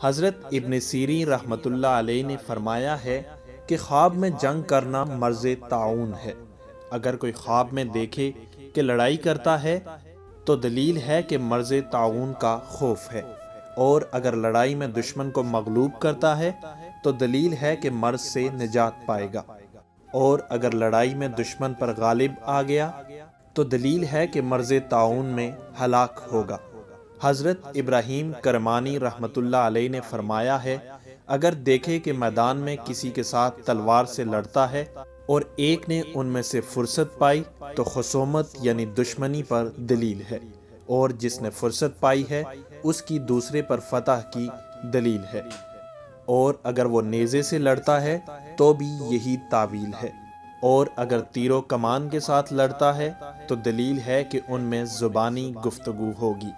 حضرت ابن سیرین رحمۃ اللہ علیہ نے فرمایا ہے کہ خواب میں جنگ کرنا مرض طاعون ہے۔ اگر کوئی خواب میں دیکھے کہ لڑائی کرتا ہے تو دلیل ہے کہ مرض طاعون کا خوف ہے، اور اگر لڑائی میں دشمن کو مغلوب کرتا ہے تو دلیل ہے کہ مرض سے نجات پائے گا، اور اگر لڑائی میں دشمن پر غالب آ گیا تو دلیل ہے کہ مرض طاعون میں ہلاک ہوگا۔ حضرت ابراہیم کرمانی رحمۃ اللہ علیہ نے فرمایا ہے، اگر دیکھے کہ میدان میں کسی کے ساتھ تلوار سے لڑتا ہے اور ایک نے ان میں سے فرصت پائی تو خصومت یعنی دشمنی پر دلیل ہے، اور جس نے فرصت پائی ہے اس کی دوسرے پر فتح کی دلیل ہے، اور اگر وہ نیزے سے لڑتا ہے تو بھی یہی تعویل ہے، اور اگر تیر و کمان کے ساتھ لڑتا ہے تو دلیل ہے کہ ان میں زبانی گفتگو ہوگی۔